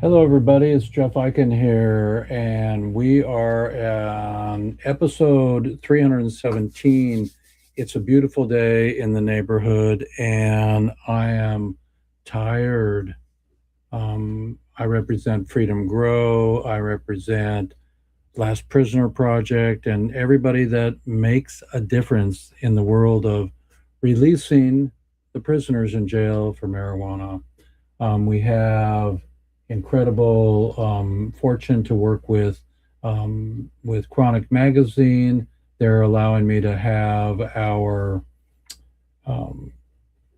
Hello, everybody. It's Jeff Eichen here, and we are on episode 317. It's a beautiful day in the neighborhood, and I am tired. I represent Freedom Grow, I represent Last Prisoner Project, and everybody that makes a difference in the world of releasing the prisoners in jail for marijuana. We have incredible fortune to work with Chronic Magazine. They're allowing me to have our um,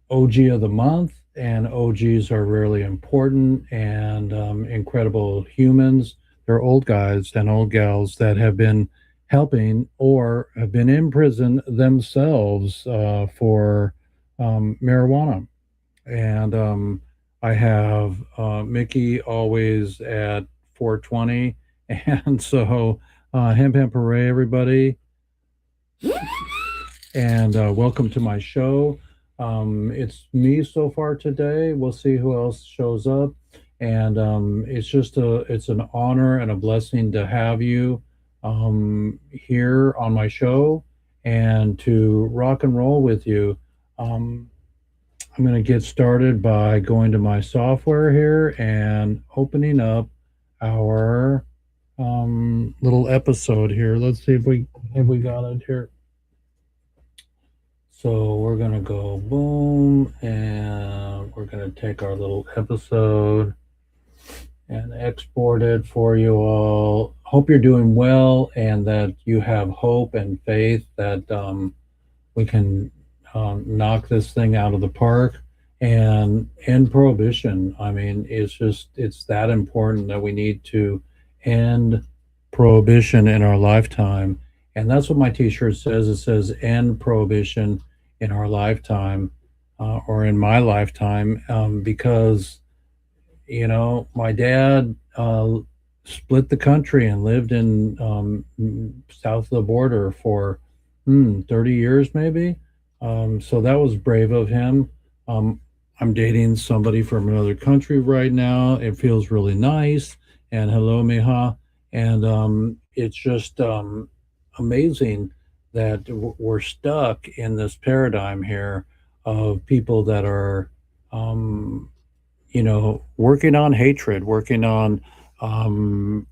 OG of the month, and OGs are really important and incredible humans. They're old guys and old gals that have been helping or have been in prison themselves for marijuana. And I have Mickey always at 420. And so, hemp hemp hooray, everybody. And welcome to my show. It's me so far today. We'll see who else shows up. And it's an honor and a blessing to have you here on my show and to rock and roll with you. Um, I'm going to get started by going to my software here and opening up our little episode here. Let's see if we got it here. So we're going to go boom, and we're going to take our little episode and export it for you all. Hope you're doing well and that you have hope and faith that we can knock this thing out of the park and end prohibition. I mean, it's that important that we need to end prohibition in our lifetime. And that's what my t-shirt says. It says end prohibition in our lifetime, or in my lifetime, because my dad split the country and lived in south of the border for 30 years maybe. So that was brave of him. Um, I'm dating somebody from another country right now. It feels really nice. And hello, Miha. And it's just amazing that we're stuck in this paradigm here of people that are um, working on hatred, working on, um,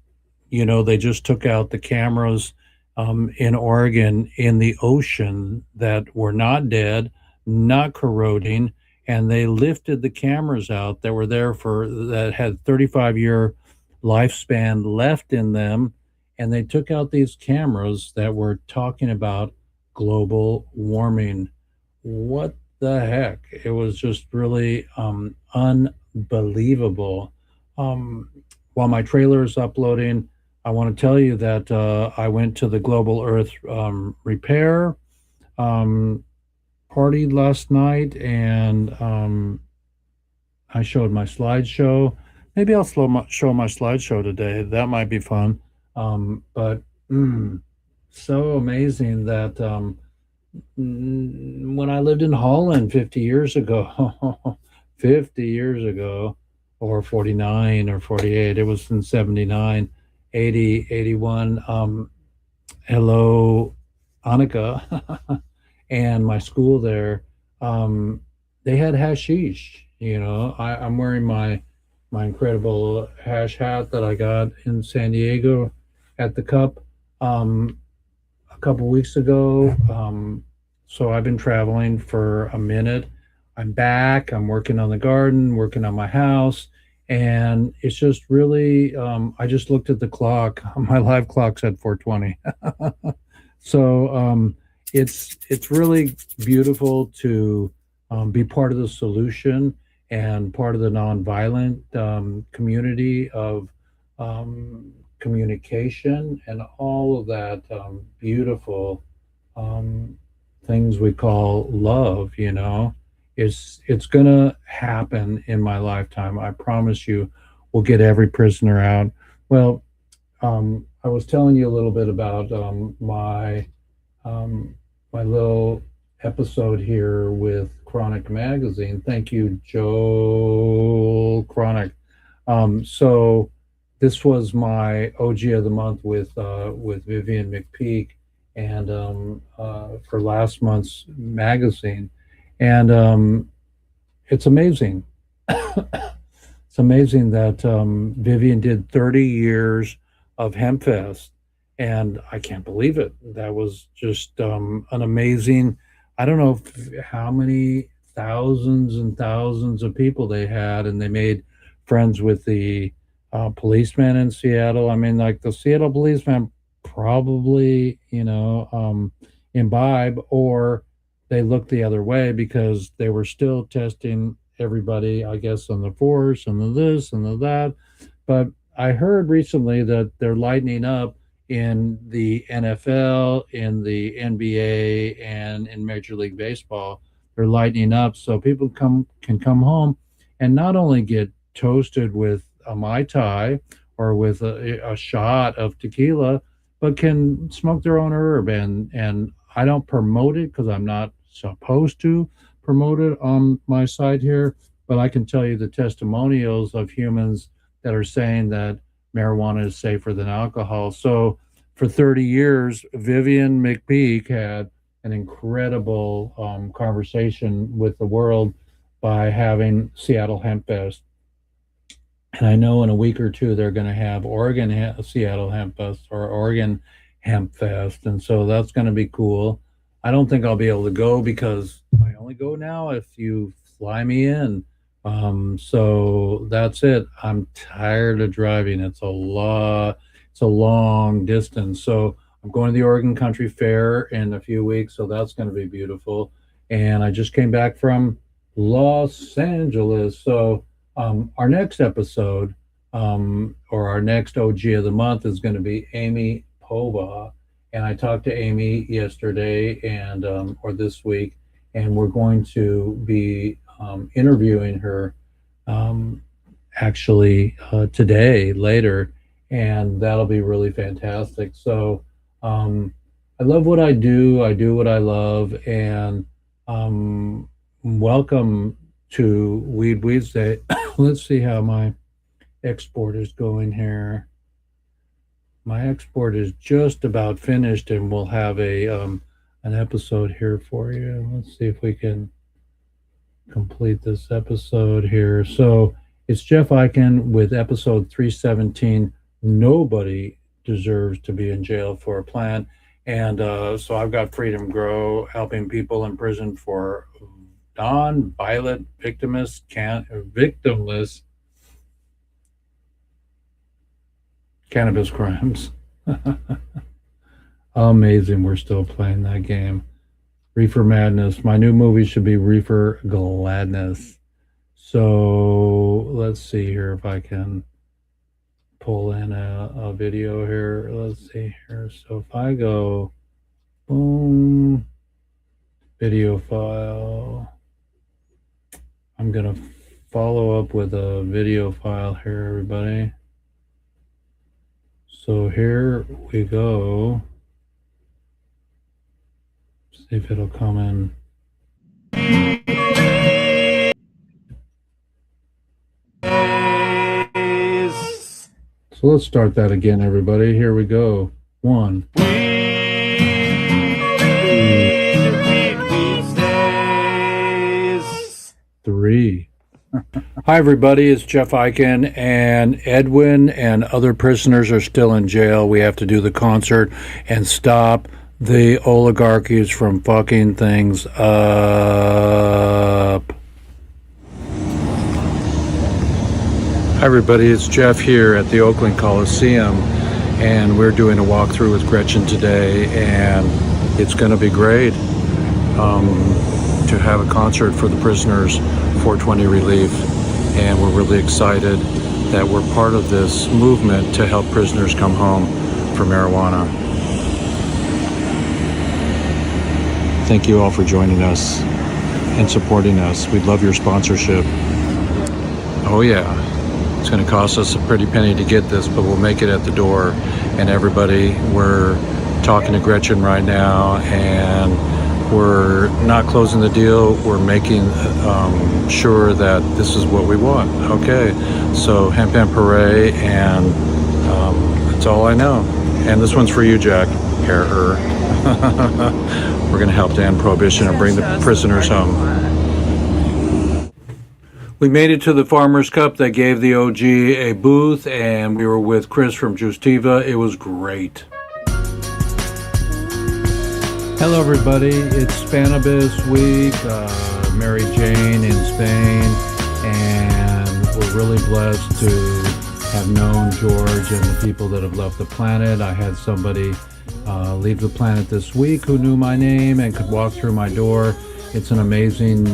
they just took out the cameras in Oregon in the ocean that were not dead, not corroding, and they lifted the cameras out that were there for that had 35-year lifespan left in them, and they took out these cameras that were talking about global warming. What the heck? It was just really unbelievable. Um, while my trailer is uploading, I want to tell you that I went to the Global Earth Repair um, party last night, and I showed my slideshow. Maybe I'll show my slideshow today. That might be fun. But so amazing that when I lived in Holland 50 years ago, 50 years ago, or 49 or 48, it was in 79, 80, 81. Hello, Annika, and my school there, um, they had hashish. I'm wearing my incredible hash hat that I got in San Diego at the Cup. A couple weeks ago. So I've been traveling for a minute. I'm back. I'm working on the garden, working on my house, and it's just really. I just looked at the clock. My live clock's at 4:20. So it's really beautiful to be part of the solution and part of the nonviolent community of communication and all of that beautiful um, things we call love. It's gonna happen in my lifetime. I promise you. We'll get every prisoner out. Well, I was telling you a little bit about um, my little episode here with Chronic Magazine. Thank you, Joel Chronic. So this was my OG of the month with Vivian McPeak, and for last month's magazine, and it's amazing. It's amazing that Vivian did 30 years of Hempfest, and I can't believe it. That was just an amazing. I don't know how many thousands and thousands of people they had, and they made friends with the policemen in Seattle. I mean, like the Seattle policemen probably, imbibe, or they looked the other way because they were still testing everybody, I guess, on the force and the this and the that. But I heard recently that they're lightening up in the NFL, in the NBA, and in Major League Baseball. They're lightening up so people can come home and not only get toasted with a Mai Tai or with a shot of tequila, but can smoke their own herb. And I don't promote it because I'm not supposed to promote it on my site here, but I can tell you the testimonials of humans that are saying that marijuana is safer than alcohol. So for 30 years, Vivian McPeak had an incredible conversation with the world by having Seattle Hemp Fest. And I know in a week or two they're going to have Seattle Hemp Fest or Oregon Hemp Fest, and so that's going to be cool. I don't think I'll be able to go because I only go now if you fly me in. So that's it. I'm tired of driving. It's a lot. It's a long distance. So I'm going to the Oregon Country Fair in a few weeks, so that's going to be beautiful. And I just came back from Los Angeles, so our next episode, or our next OG of the month, is going to be Amy Pova. And I talked to Amy yesterday and or this week, and we're going to be interviewing her actually today, later, and that'll be really fantastic. So I love what I do. I do what I love, and welcome to Weedsday. Let's see how my export is going here. My export is just about finished, and we'll have an episode here for you. Let's see if we can complete this episode here. So it's Jeff Eichen with episode 317. Nobody deserves to be in jail for a plan. And so I've got Freedom Grow helping people in prison for non-violent, victimless cannabis crimes. Amazing, we're still playing that game. Reefer Madness. My new movie should be Reefer Gladness. So let's see here if I can pull in a video here. Let's see here. So if I go, boom, video file. I'm going to follow up with a video file here, everybody. So here we go. See if it'll come in. So let's start that again, everybody. Here we go. 1, 3. Hi, everybody. It's Jeff Eichen, and Edwin and other prisoners are still in jail. We have to do the concert and stop the oligarchies from fucking things up. Hi, everybody. It's Jeff here at the Oakland Coliseum, and we're doing a walkthrough with Gretchen today, and it's going to be great to have a concert for the prisoners, 420 Relief, and we're really excited that we're part of this movement to help prisoners come home for marijuana. Thank you all for joining us and supporting us. We'd love your sponsorship. Oh yeah, it's going to cost us a pretty penny to get this, but we'll make it at the door. And everybody, we're talking to Gretchen right now, and we're not closing the deal. We're making sure that this is what we want. Okay, so hemp and puree, and that's all I know. And this one's for you, Jack. We're going to help to end prohibition and bring the prisoners home. We made it to the Farmers Cup. They gave the OG a booth, and we were with Chris from Justiva. It was great. Hello, everybody. It's Spanibus Week. Mary Jane in Spain, and we're really blessed to have known George and the people that have left the planet. I had somebody leave the planet this week who knew my name and could walk through my door. It's an amazing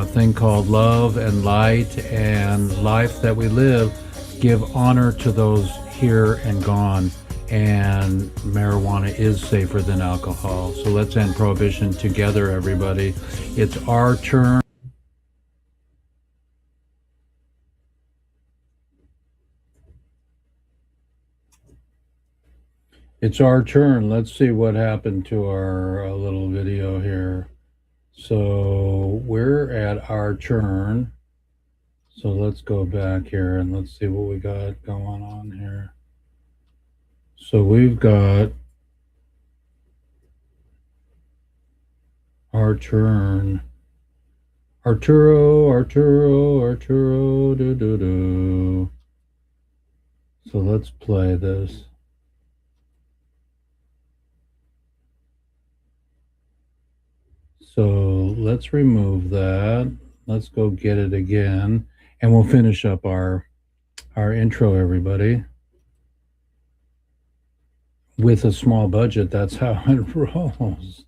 thing called love and light and life that we live. Give honor to those here and gone. And marijuana is safer than alcohol. So let's end prohibition together, everybody. It's our turn. It's our turn. Let's see what happened to our little video here. So we're at our turn. So let's go back here and let's see what we got going on here. So we've got our turn. Arturo, do. So let's play this. So let's remove that. Let's go get it again. And we'll finish up our intro, everybody. With a small budget, that's how it rolls.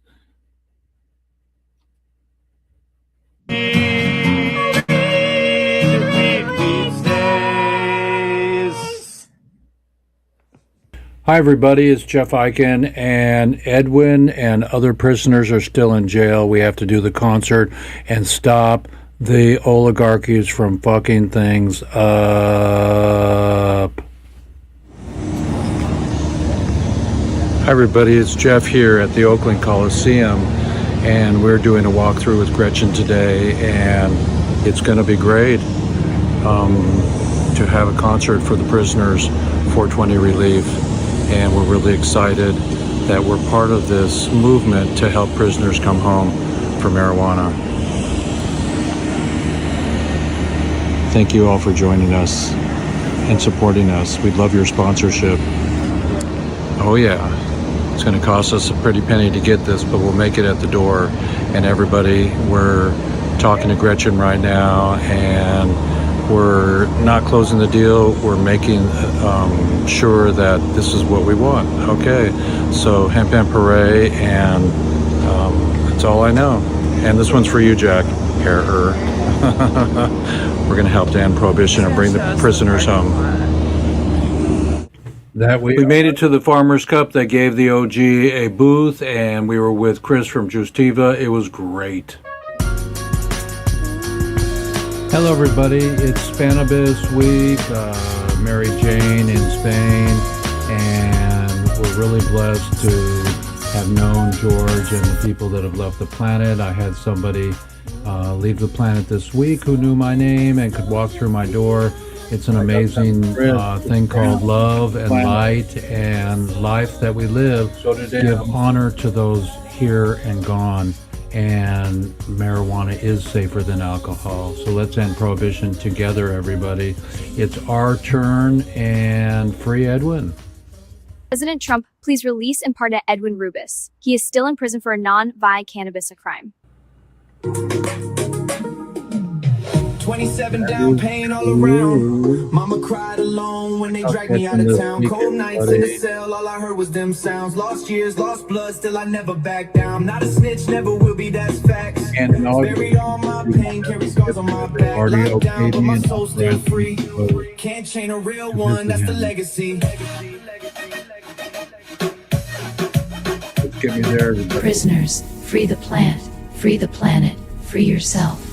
Hi, everybody. It's Jeff Eichen, and Edwin and other prisoners are still in jail. We have to do the concert and stop the oligarchies from fucking things up. Hi, everybody. It's Jeff here at the Oakland Coliseum, and we're doing a walkthrough with Gretchen today, and it's going to be great to have a concert for the prisoners, 420 Relief. And we're really excited that we're part of this movement to help prisoners come home for marijuana. Thank you all for joining us and supporting us. We'd love your sponsorship. Oh yeah, it's going to cost us a pretty penny to get this, but we'll make it at the door. And everybody, we're talking to Gretchen right now, and we're not closing the deal. We're making sure that this is what we want. Okay, so hemp and puree, and that's all I know. And this one's for you, Jack. We're going to help to end prohibition and bring the prisoners home. We made it to the Farmers Cup. They gave the OG a booth, and we were with Chris from Justiva. It was great. Hello, everybody. It's Spanibus Week. Mary Jane in Spain, and we're really blessed to have known George and the people that have left the planet. I had somebody leave the planet this week who knew my name and could walk through my door. It's an amazing thing called love and light and life that we live. Give honor to those here and gone. And marijuana is safer than alcohol. So let's end prohibition together, everybody. It's our turn, and free Edwin. President Trump, please release and pardon Edwin Rubis. He is still in prison for a non-vi cannabis crime. 27 down, pain all around. Mama cried alone when they dragged me out of town. Cold nights in the cell, all I heard was them sounds. Lost years, lost blood, still I never back down. Not a snitch, never will be, that's facts. Buried all my pain, carry scars on my back. Locked down, but my soul still free. Can't chain a real one, that's the legacy. Let's get me there, everybody. Prisoners, free the plant, free the planet, free yourself.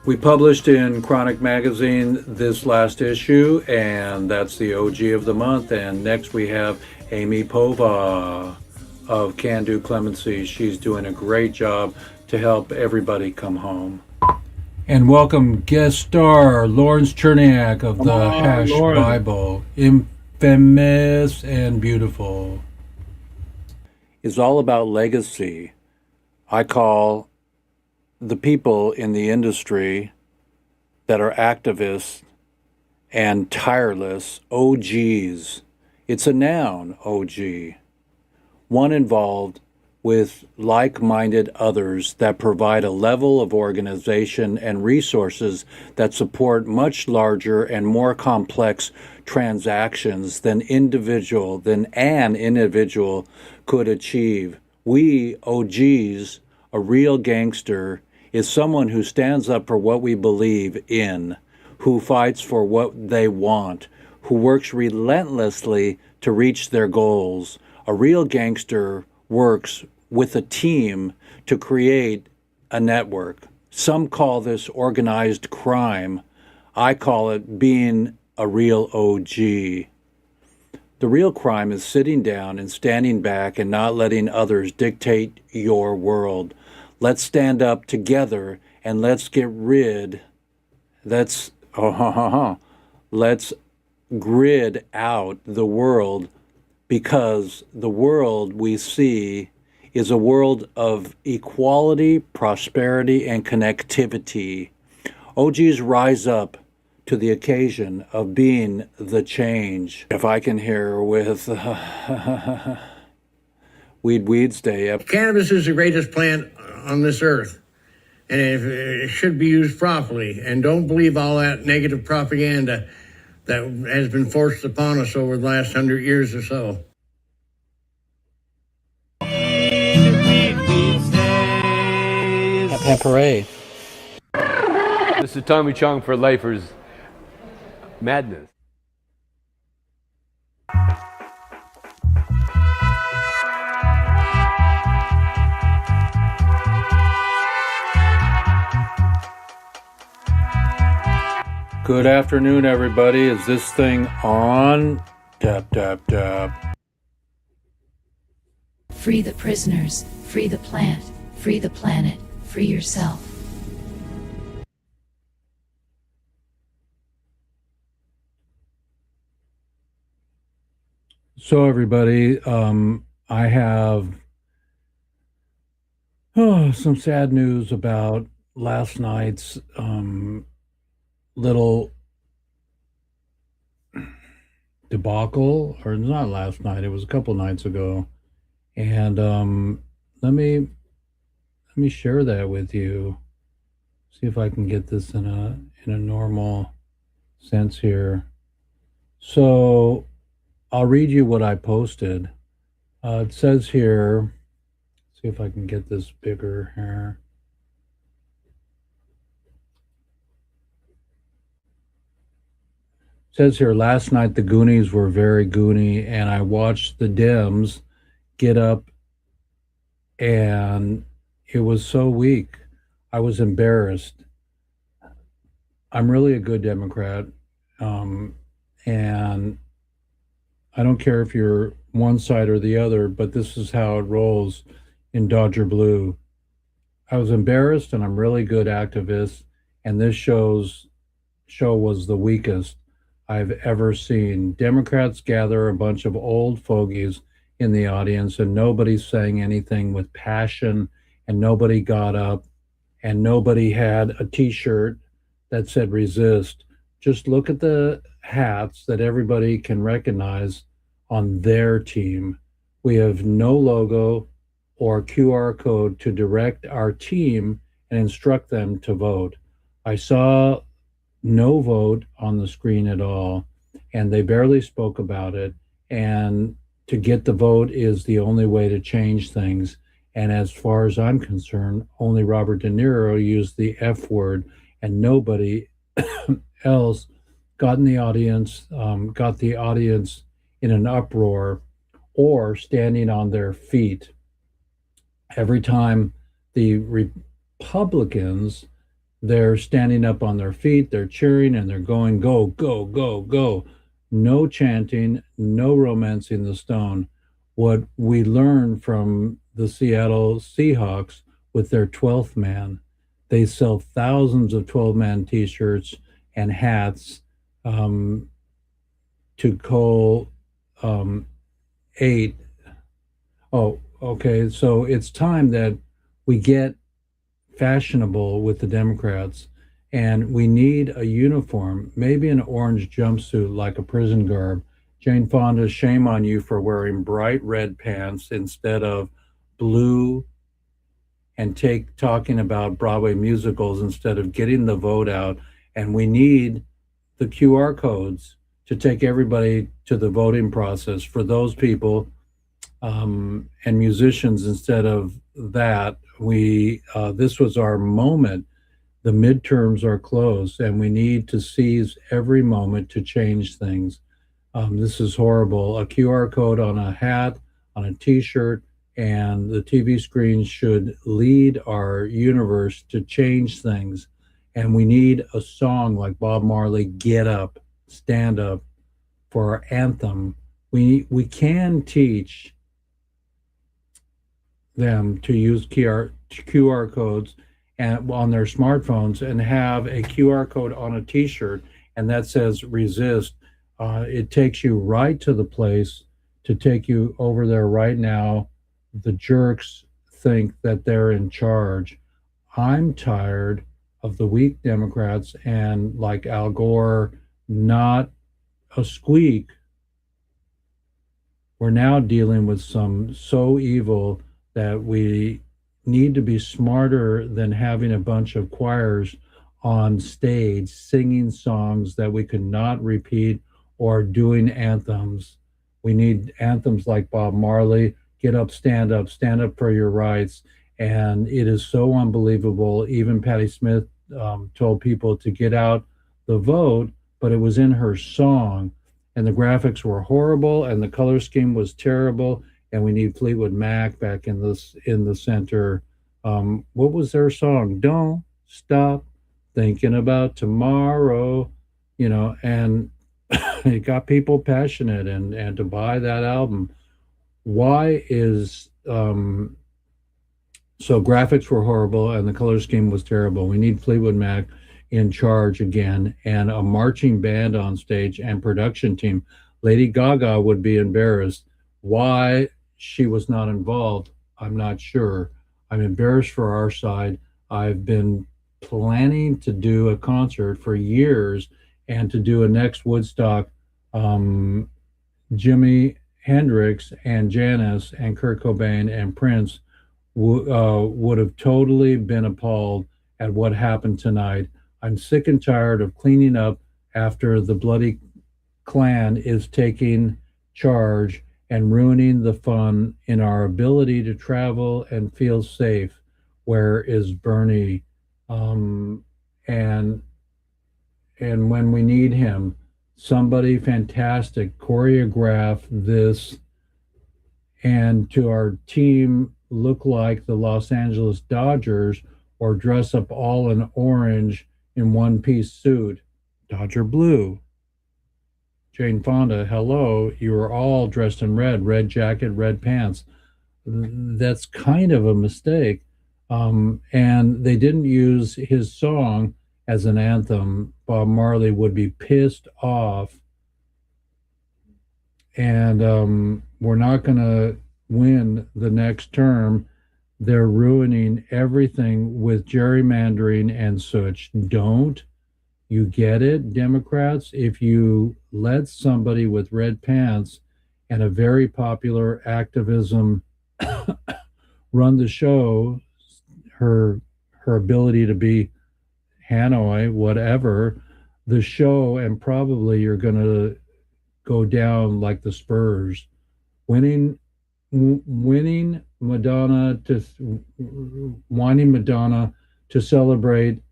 We published in Chronic Magazine this last issue, and that's the OG of the month. And next we have Amy Pova. of Can Do Clemency. She's doing a great job to help everybody come home. And welcome guest star Lawrence Cherniak of the Hash Bible, infamous and beautiful. Is all about legacy. I call the people in the industry that are activists and tireless OGs. It's a noun, OG. One involved with like-minded others that provide a level of organization and resources that support much larger and more complex transactions than an individual could achieve. We OGs, a real gangster, is someone who stands up for what we believe in, who fights for what they want, who works relentlessly to reach their goals. A real gangster works with a team to create a network. Some call this organized crime. I call it being a real OG. The real crime is sitting down and standing back and not letting others dictate your world. Let's stand up together and let's grid out the world, because the world we see is a world of equality, prosperity, and connectivity. OGs rise up to the occasion of being the change. If I can hear with Weeds Day. Cannabis is the greatest plant on this earth, and it should be used properly. And don't believe all that negative propaganda that has been forced upon us over the last 100 years or so. Parade. This is Tommy Chong for Lifers Madness. Good afternoon, everybody. Is this thing on? Tap, tap, tap. Free the prisoners, free the plant, free the planet, free yourself. So, everybody, I have some sad news about last night's little debacle, or not last night, it was a couple nights ago. And let me share that with you. See if I can get this in a normal sense here. So I'll read you what I posted. It says here, see if I can get this bigger here. It says here, last night the Goonies were very goony, and I watched the Dems get up, and it was so weak. I was embarrassed. I'm really a good Democrat, and I don't care if you're one side or the other, but this is how it rolls in Dodger Blue. I was embarrassed, and I'm really good activist, and this show was the weakest I've ever seen. Democrats gather a bunch of old fogies in the audience, and nobody's saying anything with passion, and nobody got up, and nobody had a t-shirt that said resist. Just look at the hats that everybody can recognize on their team. We have no logo or QR code to direct our team and instruct them to vote. I saw no vote on the screen at all, and they barely spoke about it. And to get the vote is the only way to change things. And as far as I'm concerned, only Robert De Niro used the F word, and nobody else got the audience in an uproar or standing on their feet. Every time the Republicans, they're standing up on their feet, they're cheering, and they're going, go, go, go, go. No chanting, no romancing the stone. what we learned from the Seattle Seahawks with their 12th man. They sell thousands of 12-man t-shirts and hats um, to call um, eight. Oh, okay. So it's time that we get fashionable with the Democrats, and we need a uniform, maybe an orange jumpsuit like a prison garb. Jane Fonda, shame on you for wearing bright red pants instead of blue, and take talking about Broadway musicals instead of getting the vote out. And we need the QR codes to take everybody to the voting process for those people, and musicians instead of that. We this was our moment. The midterms are close, and we need to seize every moment to change things. This is horrible. A QR code on a hat, on a T-shirt, and the TV screen should lead our universe to change things. And we need a song like Bob Marley, "Get Up, Stand Up," for our anthem. We can teach them to use QR codes and on their smartphones, and have a QR code on a T-shirt, and that says "resist." It takes you right to the place to take you over there right now. The jerks think that they're in charge. I'm tired of the weak Democrats and, like Al Gore, not a squeak. We're now dealing with some so evil that we need to be smarter than having a bunch of choirs on stage singing songs that we could not repeat, or doing anthems. We need anthems like Bob Marley, "Get Up, stand up for your rights." And it is so unbelievable. Even Patti Smith told people to get out the vote, but it was in her song. And the graphics were horrible, and the color scheme was terrible. And we need Fleetwood Mac back in the center. What was their song? "Don't stop thinking about tomorrow," and it got people passionate and to buy that album. Why is So graphics were horrible and the color scheme was terrible. We need Fleetwood Mac in charge again, and a marching band on stage and production team. Lady Gaga would be embarrassed. Why she was not involved, I'm not sure. I'm embarrassed for our side. I've been planning to do a concert for years, and to do a next Woodstock. Jimi Hendrix and Janis and Kurt Cobain and Prince would have totally been appalled at what happened tonight. I'm sick and tired of cleaning up after the bloody Klan is taking charge and ruining the fun in our ability to travel and feel safe. Where is Bernie? And when we need him, somebody fantastic choreograph this, and to our team look like the Los Angeles Dodgers, or dress up all in orange in one-piece suit. Dodger blue. Jane Fonda, hello, you are all dressed in red jacket, red pants. That's kind of a mistake. And they didn't use his song as an anthem. Bob Marley would be pissed off. And we're not going to win the next term. They're ruining everything with gerrymandering and such. Don't you get it, Democrats? If you let somebody with red pants and a very popular activism run the show, her ability to be Hanoi, whatever, the show, and probably you're going to go down like the Spurs. Winning Madonna to wanting Madonna to celebrate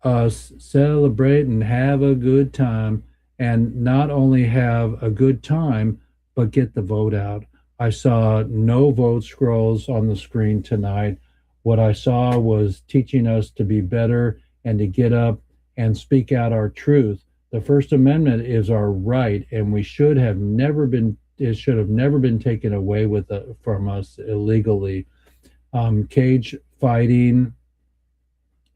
us, celebrate and have a good time, and not only have a good time, but get the vote out. I saw no vote scrolls on the screen tonight. What I saw was teaching us to be better and to get up and speak out our truth. The First Amendment is our right, and we should have never been it should have never been taken away from us illegally. Cage fighting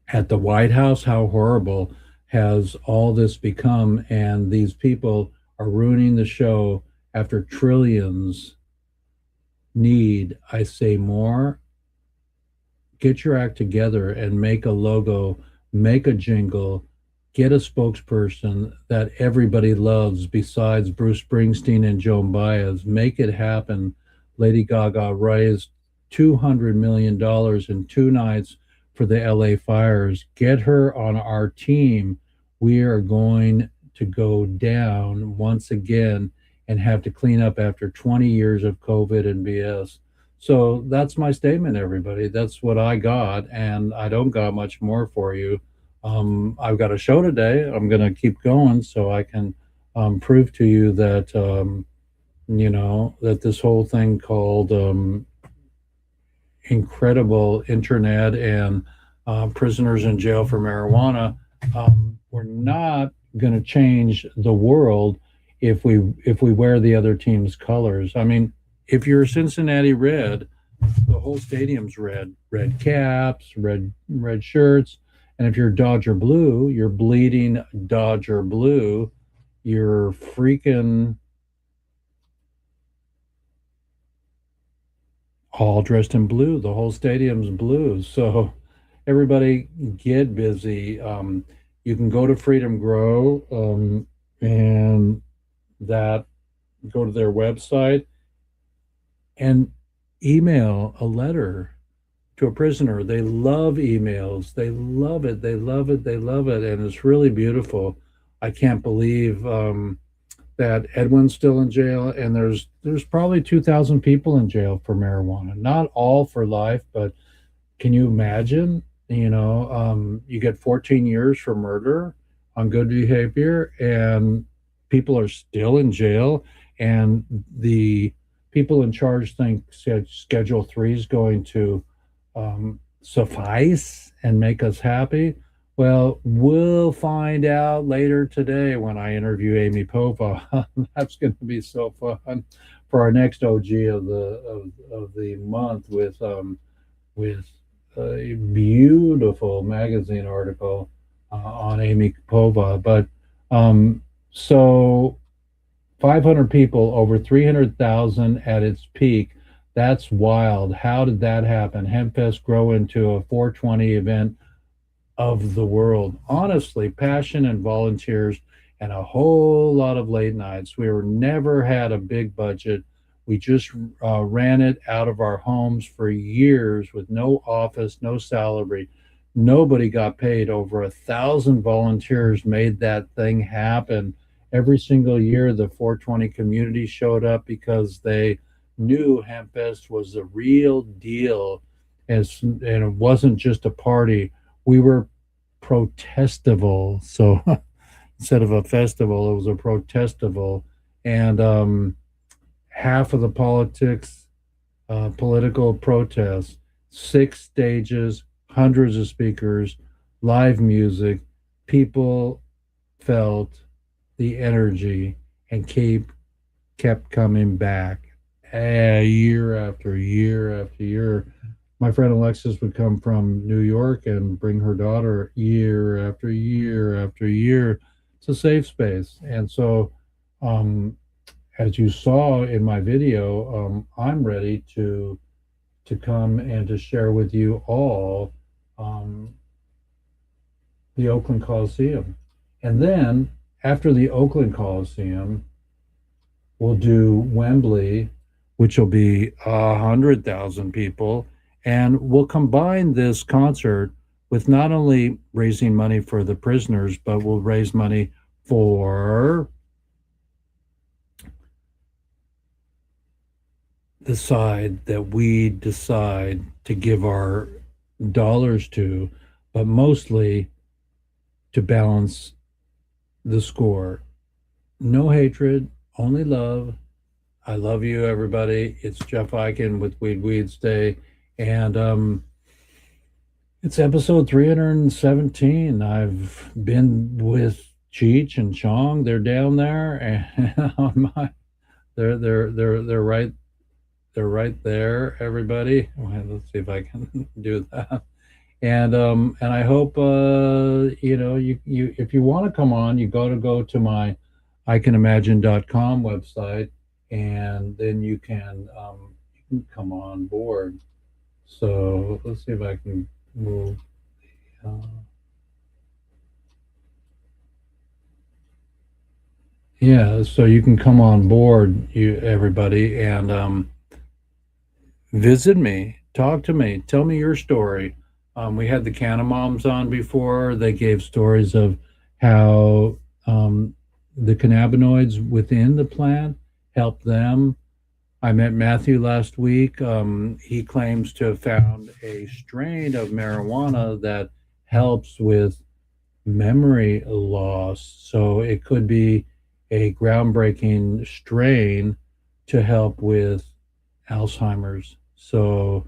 at the White House, how horrible has all this become? And these people are ruining the show after trillions. Need I say more? Get your act together and make a logo, make a jingle, get a spokesperson that everybody loves besides Bruce Springsteen and Joan Baez. Make it happen. Lady Gaga raised $200 million in 2 nights for the LA fires. Get her on our team. We are going to go down once again and have to clean up after 20 years of COVID and BS. So that's my statement, everybody. That's what I got, and I don't got much more for you. I've got a show today. I'm going to keep going so I can prove to you that, that this whole thing called incredible internet and prisoners in jail for marijuana, we're not going to change the world if we wear the other team's colors. I mean, if you're Cincinnati Red, the whole stadium's red, red caps, red shirts. And if you're Dodger Blue, you're bleeding Dodger Blue. You're freaking all dressed in blue. The whole stadium's blue. So everybody get busy. You can go to Freedom Grow and go to their website and email a letter to a prisoner. They love emails. They love it. They love it. They love it. And it's really beautiful. I can't believe that Edwin's still in jail, and there's probably 2,000 people in jail for marijuana. Not all for life, but can you imagine? You get 14 years for murder on good behavior, and people are still in jail, and the people in charge think Schedule 3 is going to suffice and make us happy. Well, we'll find out later today when I interview Amy Pova. That's going to be so fun for our next OG of the month with a beautiful magazine article on Amy Pova. But so 500 people, over 300,000 at its peak. That's wild. How did that happen? Hempfest grow into a 420 event of the world. Honestly, passion and volunteers and a whole lot of late nights. We were never had a big budget. We just ran it out of our homes for years with no office, no salary. Nobody got paid. Over 1,000 volunteers made that thing happen. Every single year, the 420 community showed up because they knew Hempfest was the real deal, and it wasn't just a party. We were protestival. So instead of a festival, it was a protestival. And half of the political protests, 6 stages, hundreds of speakers, live music. People felt the energy and kept coming back year after year after year. My friend Alexis would come from New York and bring her daughter year after year after year. It's a safe space. And so, as you saw in my video, I'm ready to come and to share with you all the Oakland Coliseum. And then after the Oakland Coliseum, we'll do Wembley, which will be 100,000 people. And we'll combine this concert with not only raising money for the prisoners, but we'll raise money for the side that we decide to give our dollars to, but mostly to balance the score. No hatred, only love. I love you, everybody. It's Jeff Eichen with Weeds Day, and it's episode 317. I've been with Cheech and Chong. They're down there, and They're right. They're right there, everybody. Well, let's see if I can do that. And I hope you if you want to come on, you go to my icanimagine.com website, and then you can come on board. So let's see if I can move. Uh, yeah, so you can come on board, you everybody, and visit me, talk to me, tell me your story. We had the Canna moms on before. They gave stories of how the cannabinoids within the plant help them. I met Matthew last week. He claims to have found a strain of marijuana that helps with memory loss. So it could be a groundbreaking strain to help with Alzheimer's. So,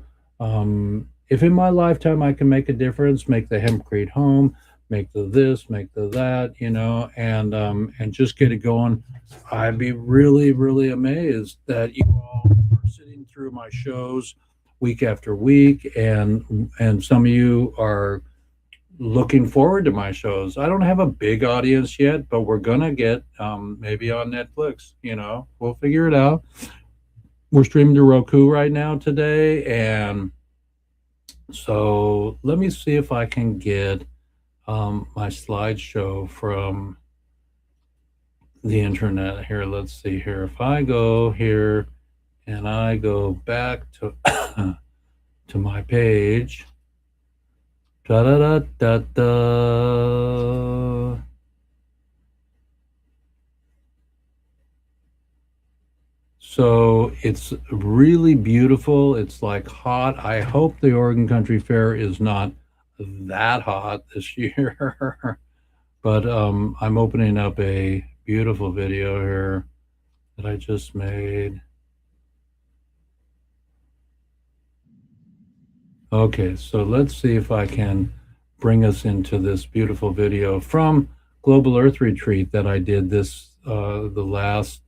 if in my lifetime I can make a difference, make the hempcrete home, make the this, make the that, and just get it going, I'd be really, really amazed that you all are sitting through my shows week after week, and some of you are looking forward to my shows. I don't have a big audience yet, but we're gonna get maybe on Netflix. We'll figure it out. We're streaming to Roku right now today, and so let me see if I can get my slideshow from the internet here. Let's see here. If I go here and I go back to to my page, da da da da da. So it's really beautiful. It's like hot. I hope the Oregon Country Fair is not that hot this year. But I'm opening up a beautiful video here that I just made. Okay, so let's see if I can bring us into this beautiful video from Global Earth Retreat that I did the last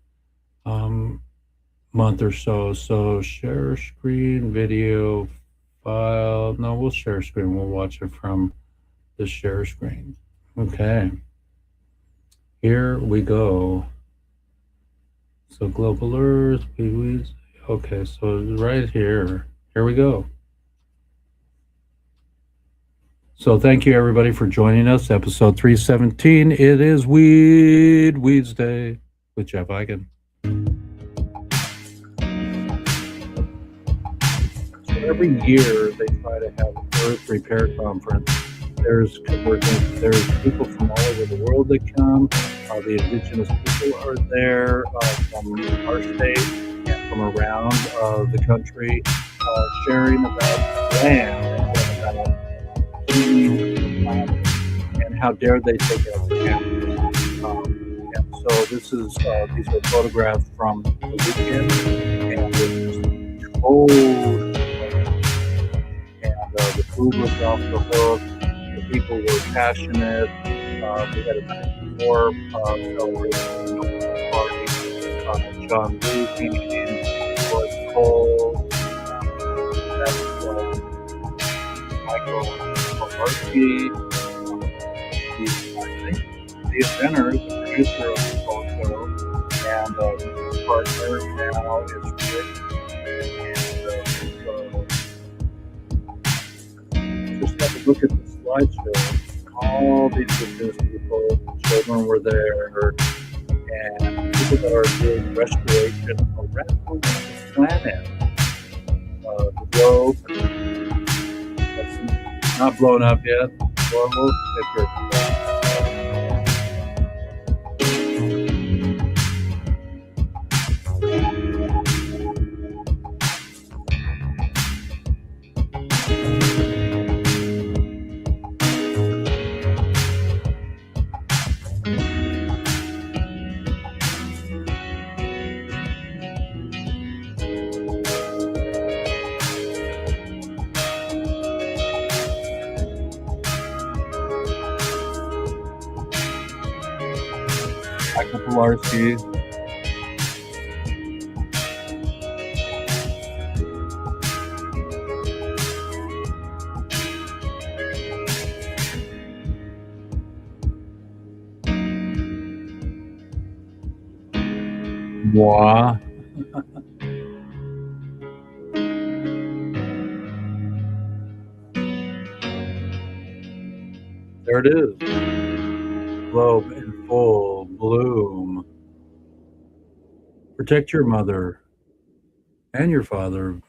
month or so. So share screen, video, file. No, we'll share screen. We'll watch it from the share screen. Okay. Here we go. So Global Earth, Pee-wees. Okay, so right here. Here we go. So thank you everybody for joining us. Episode 317. It is Weeds Day with Jeff Eichen. Every year they try to have an Earth Repair Conference. There's people from all over the world that come. The indigenous people are there from our state and from around the country, sharing about land and about and how dare they take it as a and so these are photographs from the weekend, and it's cold. The food was off the hook. The people were passionate. We had a nice warm celebration party. John Lee came in. It was cold. That's Michael Kowarski. The inventor, the producer of the photo, and his partner now is Rick. Just have a look at the slideshow. All these indigenous people, children were there, and people that are doing restoration around the planet. The globe, that's not blown up yet. Michael Pilarski. Moi. There it is. Globe in full bloom. Protect your mother and your father,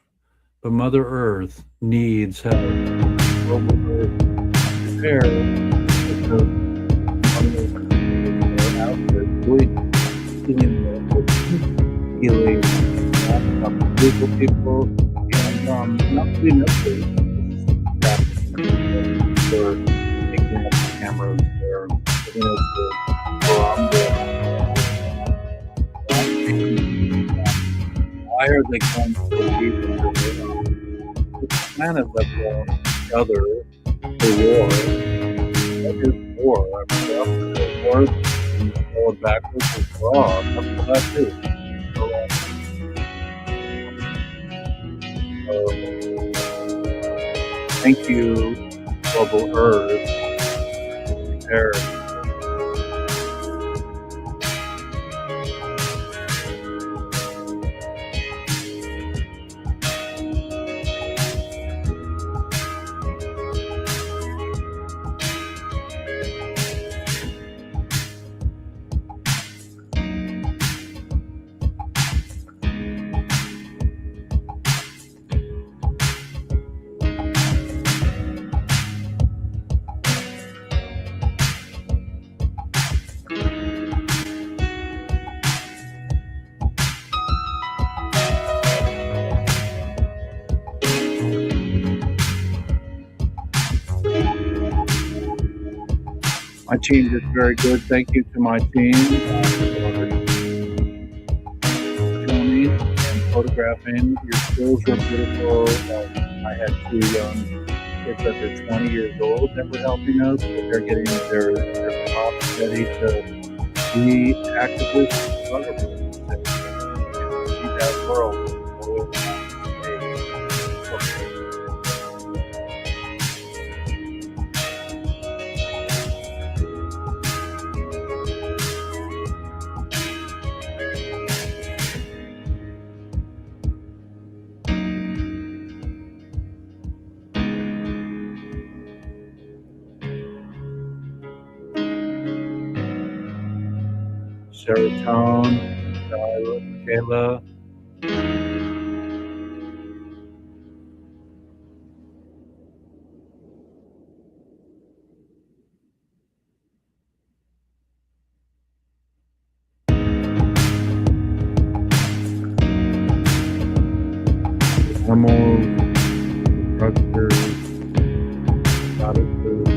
but Mother Earth needs help. Global Earth prepare because out there doing healing beautiful people and not doing nothing for taking up the cameras or putting us why are they going so deep into the planet that each other for war? What is war? I mean, war and going backwards is wrong. That's what I do. So, thank you, Global Earth. Prepare. My team did very good. Thank you to my team for filming and photographing. Your skills were beautiful. I had 2 young kids under 20 years old that were helping us. They're getting their props ready to be activists and photographers and see that world. Serotonin, Kayla. Animals, structures, goddesses,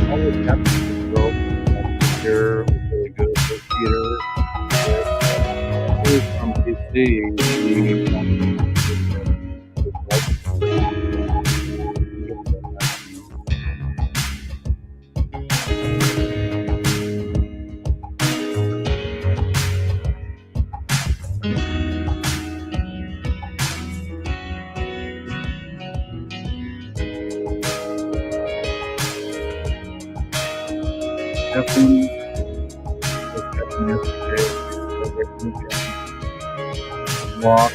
all the captains broke here was really good with Peter. He was from DC. Captain was Captain yesterday. Walk,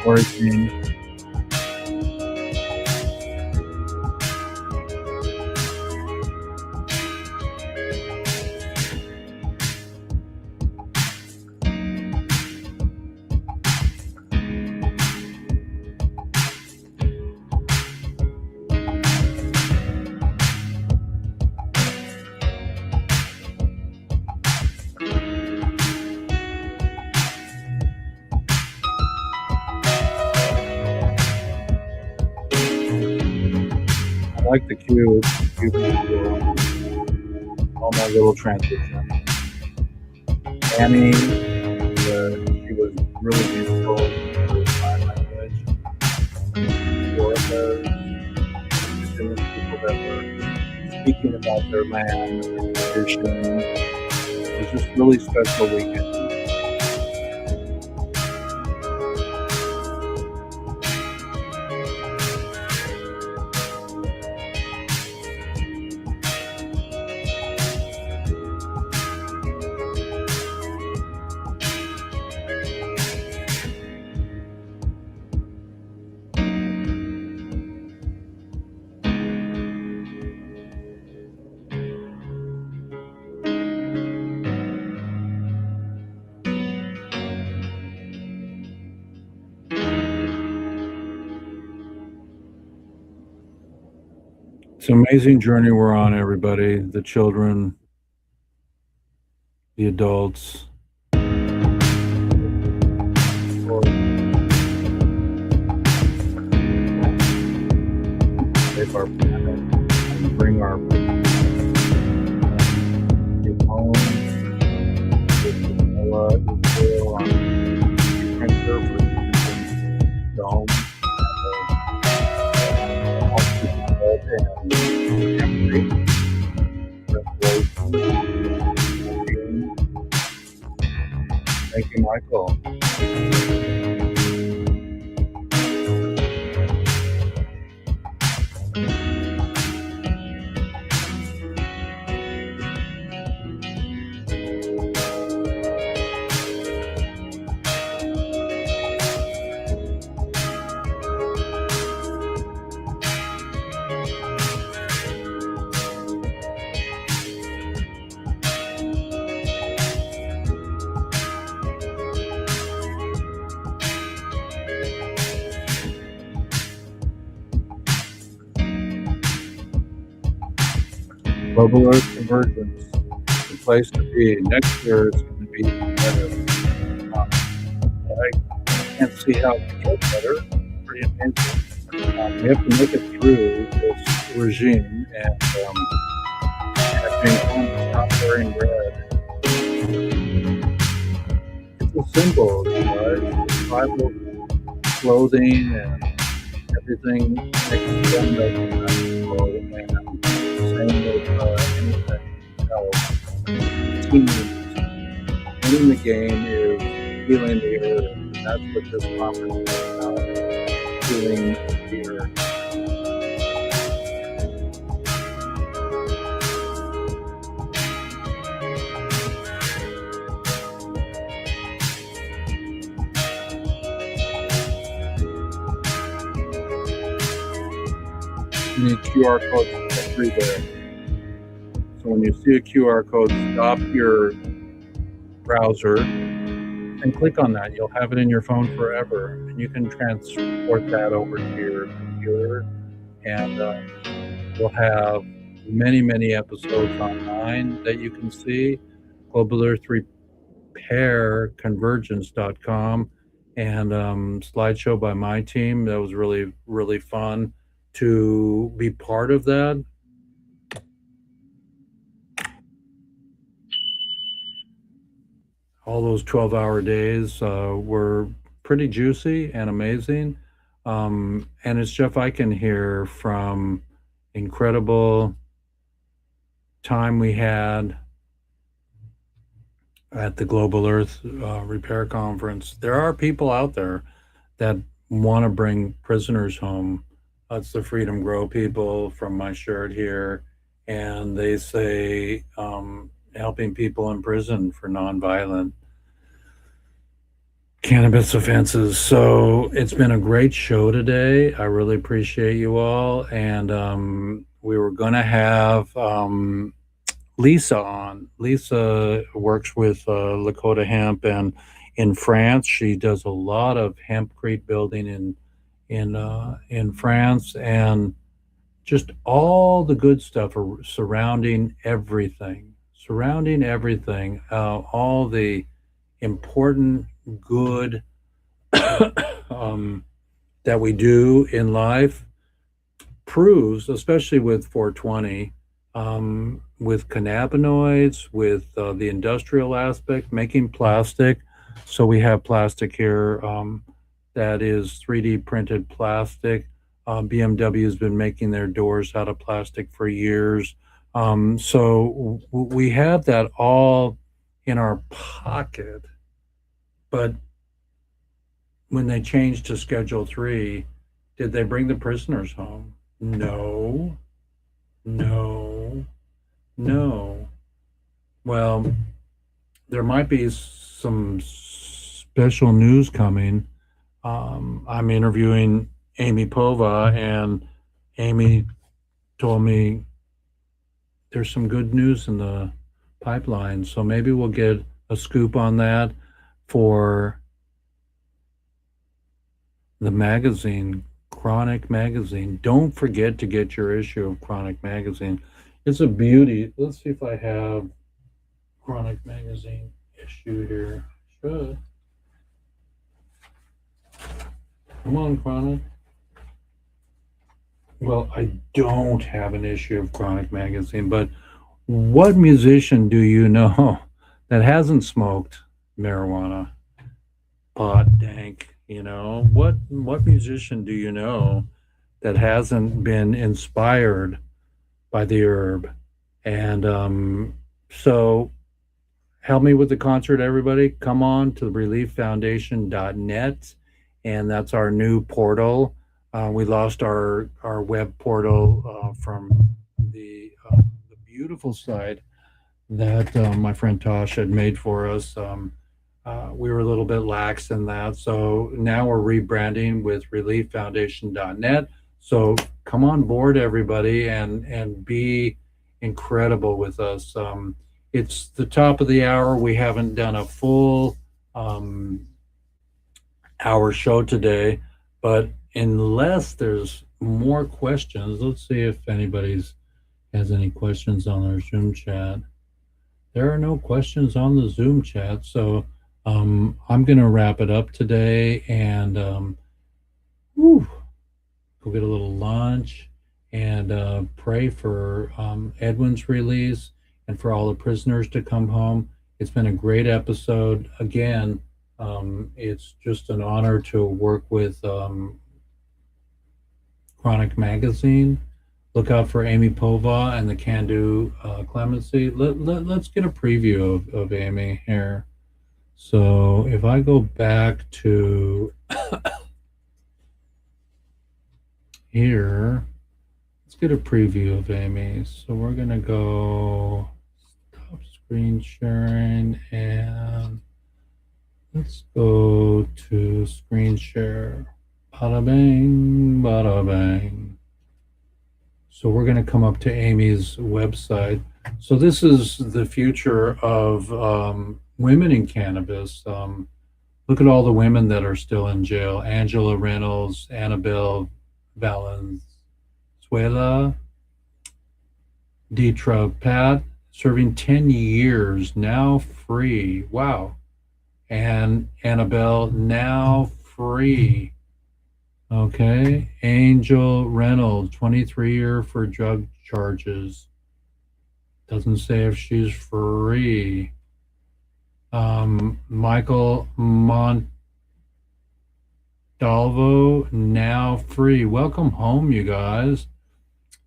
working. I like the cue all my little transitions. Annie, she was really beautiful with sign language. Florida, indigenous people that were speaking about their land, their tradition. It was just really special weekend. It's an amazing journey we're on, everybody. The children, the adults. Save our planet and bring our home. Israel on different surfaces, dome, Thank you, Michael. Global Earth Convergence, the place to be. Next year is going to be better. I can't see how it can get better. Pretty amazing. We have to make it through this regime, and being home to stop wearing red. It's a symbol, you guys. It's tribal clothing and everything makes them recognizable, and same with anything else. Winning the game is healing the earth, and that's what this conference is about, healing the earth. You need QR codes everywhere. So when you see a QR code, stop your browser and click on that. You'll have it in your phone forever, and you can transport that over to your computer, and we'll have many episodes online that you can see. Global Earth Repair Convergence.com, and slideshow by my team. That was really fun to be part of that. All those 12-hour days were pretty juicy and amazing. And it's Jeff Eichen here from incredible time we had at the Global Earth Repair Conference. There are people out there that want to bring prisoners home. That's the Freedom Grow people from my shirt here. And they say helping people in prison for nonviolent cannabis offenses. So it's been a great show today. I really appreciate you all. And we were going to have Lisa on. Lisa works with Lakota Hemp, and in France, she does a lot of hempcrete building in France, and just all the good stuff surrounding everything, all the important good that we do in life proves, especially with 420, with cannabinoids, with the industrial aspect, making plastic. So we have plastic here that is 3D printed plastic. BMW has been making their doors out of plastic for years. So we have that all in our pocket. But when they changed to Schedule 3, did they bring the prisoners home? No. Well, there might be some special news coming. I'm interviewing Amy Pova, and Amy told me there's some good news in the pipeline. So maybe we'll get a scoop on that for the magazine Chronic Magazine. Don't forget to get your issue of Chronic Magazine. It's a beauty. Let's see if I have Chronic Magazine issue here. Should. Come on, Chronic. Well, I don't have an issue of Chronic Magazine, but what musician do you know that hasn't smoked marijuana? Pot, dank, what musician do you know that hasn't been inspired by the herb? And so help me with the concert, everybody. Come on to relieffoundation.net, and that's our new portal. We lost our web portal from the beautiful site that my friend Tosh had made for us. We were a little bit lax in that, so now we're rebranding with relieffoundation.net. So come on board, everybody, and be incredible with us. It's the top of the hour. We haven't done a full hour show today, but unless there's more questions, let's see if anybody's has any questions on our Zoom chat. There are no questions on the Zoom chat, so I'm going to wrap it up today and go get a little lunch and pray for Edwin's release and for all the prisoners to come home. It's been a great episode. Again, it's just an honor to work with Chronic Magazine. Look out for Amy Pova and the Can Do Clemency. Let's get a preview of Amy here. So if I go back to here, let's get a preview of Amy. So we're going to go stop screen sharing and let's go to screen share. Bada bang, bada bang. So we're going to come up to Amy's website. So this is the future of women in cannabis. Look at all the women that are still in jail. Angela Reynolds, Annabelle Valenzuela, Deetra Pat, serving 10 years, now free. Wow. And Annabelle, now free. Okay. Angel Reynolds, 23-year for drug charges. Doesn't say if she's free. Michael Montalvo, now free. Welcome home, you guys.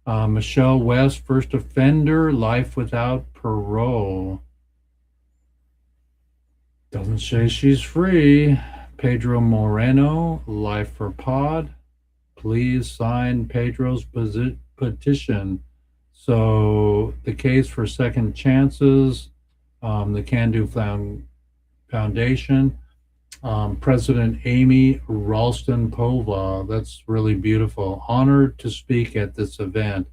Michelle West, first offender, life without parole. Doesn't say she's free. Pedro Moreno, life for pod. Please sign Pedro's petition. So the case for second chances, the Can Do Foundation, President Amy Ralston Pova. That's really beautiful. Honored to speak at this event.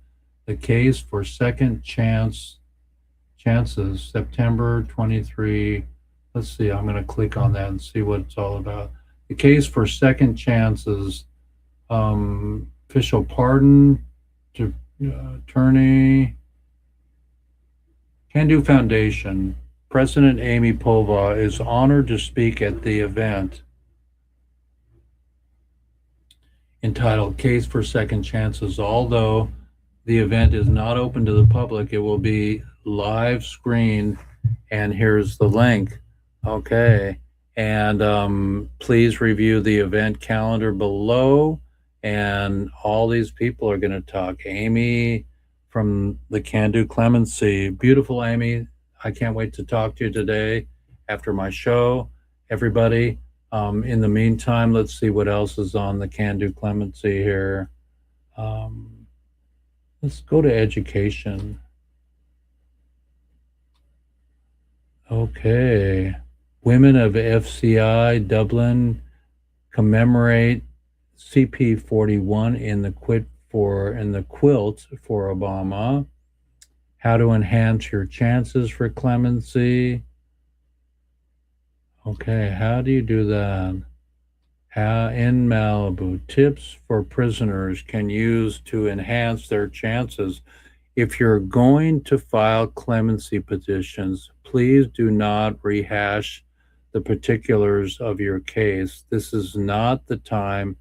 The case for second chances, September 23. Let's see, I'm going to click on that and see what it's all about. The case for second chances, official pardon to attorney, Can Do Foundation. President Amy Pova is honored to speak at the event entitled Case for Second Chances. Although the event is not open to the public, it will be live screened, and here's the link. Okay, and please review the event calendar below, and all these people are going to talk. Amy from the Can Do Clemency. Beautiful Amy. I can't wait to talk to you today after my show. Everybody, in the meantime, let's see what else is on the Can Do Clemency here. Let's go to education. Okay. Women of FCI Dublin commemorate CP41 in the quilt for Obama. How to enhance your chances for clemency. Okay, how do you do that? in Malibu, tips for prisoners can use to enhance their chances. If you're going to file clemency petitions, please do not rehash the particulars of your case. This is not the time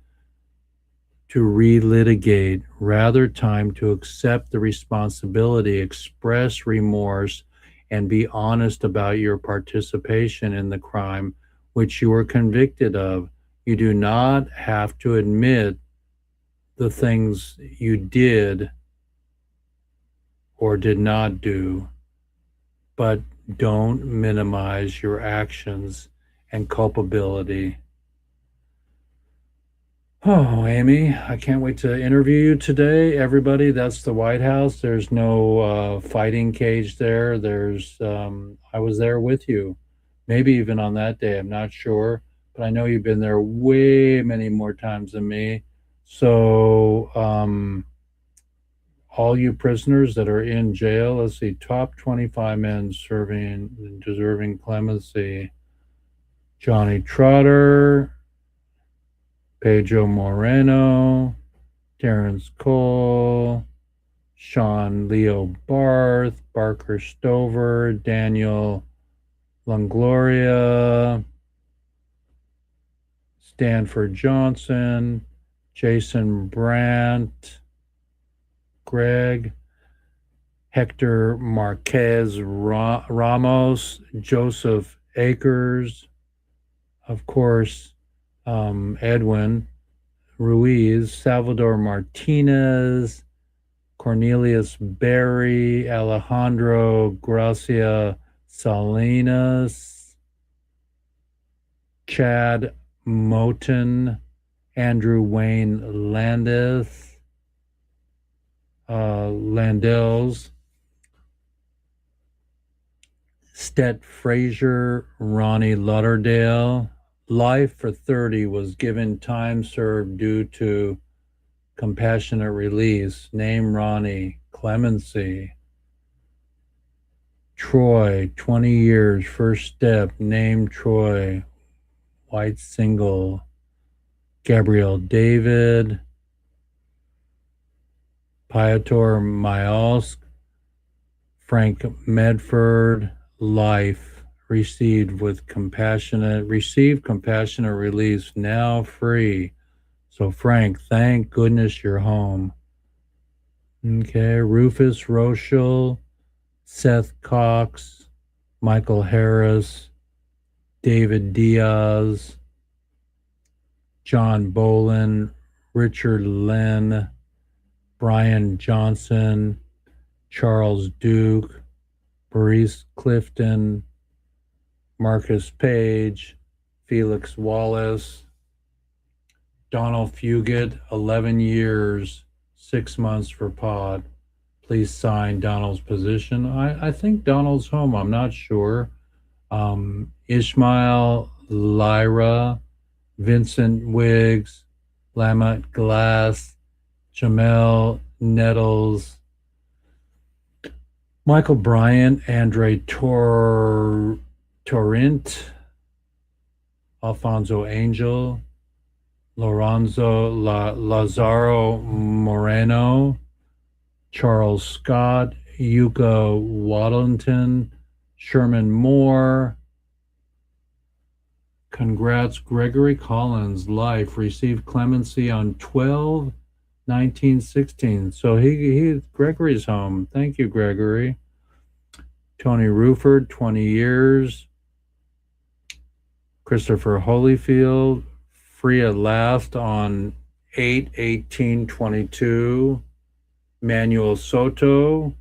to relitigate, rather time to accept the responsibility, express remorse, and be honest about your participation in the crime which you were convicted of. You do not have to admit the things you did or did not do, but don't minimize your actions and culpability. Oh, Amy, I can't wait to interview you today. Everybody, that's the White House. There's no fighting cage there. I was there with you, maybe even on that day. I'm not sure, but I know you've been there way many more times than me. So, all you prisoners that are in jail, let's see, top 25 men deserving clemency: Johnny Trotter, Pedro Moreno, Terrence Cole, Sean Leo Barth, Barker Stover, Daniel Longoria, Stanford Johnson, Jason Brandt, Greg, Hector Marquez Ramos, Joseph Akers, of course, Edwin Ruiz, Salvador Martinez, Cornelius Berry, Alejandro Gracia Salinas, Chad Moten, Andrew Wayne Landels, Stet Frazier, Ronnie Lauderdale. Life for 30 was given time served due to compassionate release. Name Ronnie. Clemency. Troy, 20 years, first step. Name Troy. White single. Gabrielle David. Piotr Myalsk. Frank Medford. Life. Received compassionate release, now free. So Frank, thank goodness you're home. Okay, Rufus Rochelle, Seth Cox, Michael Harris, David Diaz, John Bolin, Richard Lynn, Brian Johnson, Charles Duke, Maurice Clifton, Marcus Page, Felix Wallace, Donald Fugit, 11 years, 6 months for pod. Please sign Donald's position. I think Donald's home. I'm not sure. Ishmael Lyra, Vincent Wiggs, Lamont Glass, Jamel Nettles, Michael Bryant, Andre Torrent, Alfonso Angel, Lazaro Moreno, Charles Scott, Yuka Waddington, Sherman Moore. Congrats, Gregory Collins, life, received clemency on 12/19/16. So Gregory's home. Thank you, Gregory. Tony Ruford, 20 years. Christopher Holyfield, free at last on 8/18/22. Manuel Soto,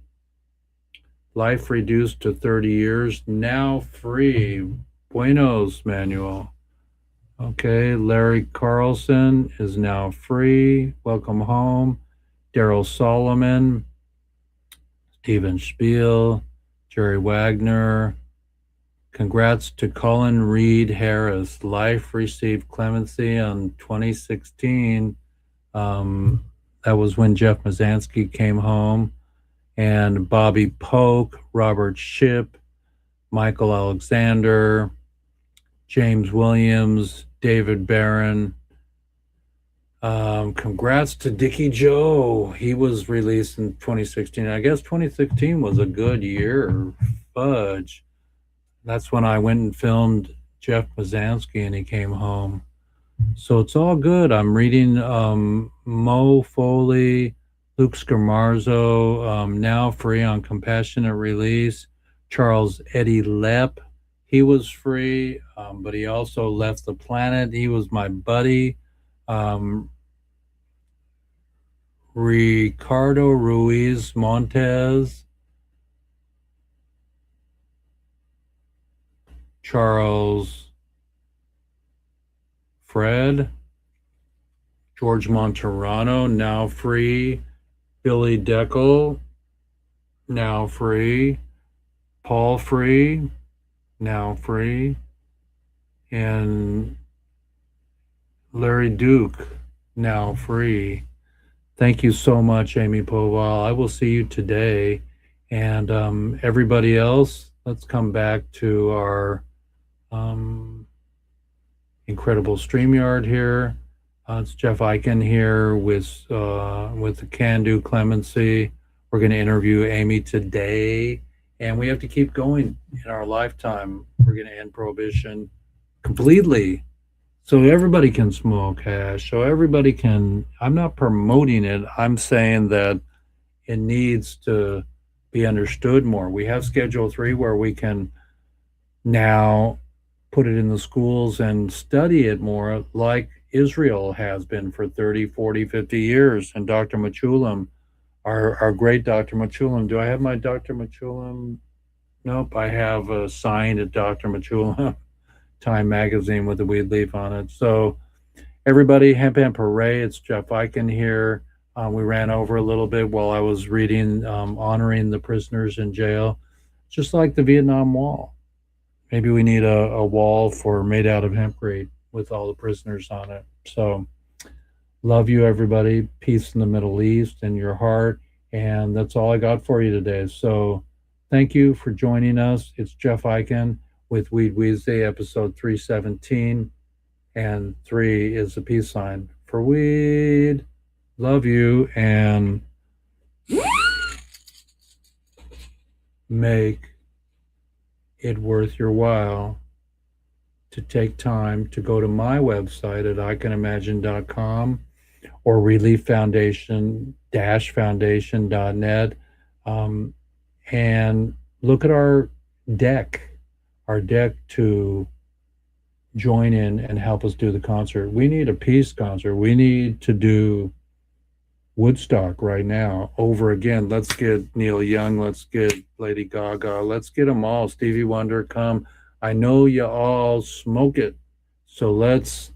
life reduced to 30 years, now free. Buenos, Manuel. Okay, Larry Carlson is now free. Welcome home. Daryl Solomon, Steven Spiel, Jerry Wagner. Congrats to Colin Reed Harris. Life received clemency on 2016. That was when Jeff Mazansky came home. And Bobby Polk, Robert Shipp, Michael Alexander, James Williams, David Barron, Congrats to Dickie Joe. He was released in 2016. I guess 2016 was a good year. Fudge. That's when I went and filmed Jeff Mazansky and he came home. So it's all good. I'm reading Mo Foley, Luke Scamarzo, now free on compassionate release. Charles Eddie Lepp, he was free, but he also left the planet. He was my buddy. Ricardo Ruiz Montes, Charles Fred, George Monterano, now free. Billy Deckel, now free. Paul Free, now free. And Larry Duke, now free. Thank you so much, Amy Powell. I will see you today. And everybody else, let's come back to our incredible StreamYard here. It's Jeff Eichen here with the Can Do Clemency. We're going to interview Amy today, and we have to keep going in our lifetime. We're going to end prohibition completely, so everybody can smoke hash. So everybody can. I'm not promoting it. I'm saying that it needs to be understood more. We have Schedule 3 where we can now put it in the schools and study it more, like Israel has been for 30, 40, 50 years. And Dr. Machulam, our great Dr. Machulam. Do I have my Dr. Machulam? Nope, I have a signed at Dr. Machulam Time magazine with the weed leaf on it. So everybody, Hemp Hemp Hooray, it's Jeff Eichen here. We ran over a little bit while I was reading, honoring the prisoners in jail, just like the Vietnam Wall. Maybe we need a wall made out of hempcrete with all the prisoners on it. So love you, everybody. Peace in the Middle East and your heart. And that's all I got for you today. So thank you for joining us. It's Jeff Eichen with WEEDSDAYS, episode 317. And 3 is the peace sign for weed. Love you, and make it worth your while to take time to go to my website at icanimagine.com or relieffoundation-foundation.net, and look at our deck to join in and help us do the concert. We need a peace concert. We need to do Woodstock right now over again. Let's get Neil Young, let's get Lady Gaga, let's get them all. Stevie Wonder, come. I know you all smoke it, so let's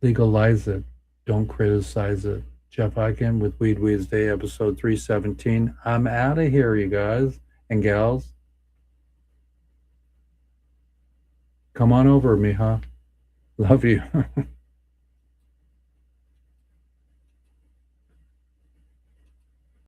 legalize it. Don't criticize it. Jeff Eichen with WEEDSDAYS, episode 317. I'm out of here, you guys and gals. Come on over, mija. Love you.